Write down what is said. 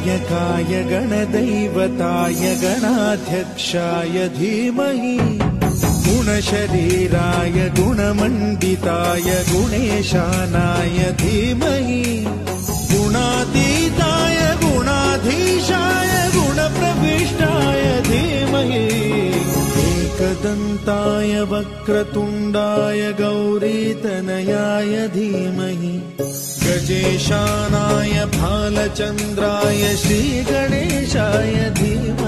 गणनायकाय गणदैवताय गणाध्यक्षाय धीमहि गुणशरीराय गुणमण्डिताय गुणेशानाय धीमहि गुणातीताय गुणाधीशाय गुणप्रविष्टाय धीमहि एकदन्ताय वक्रतुण्डाय गौरीतनयाय धीमहि गजेशानाय भालचन्द्राय श्रीगणेशाय धीमहि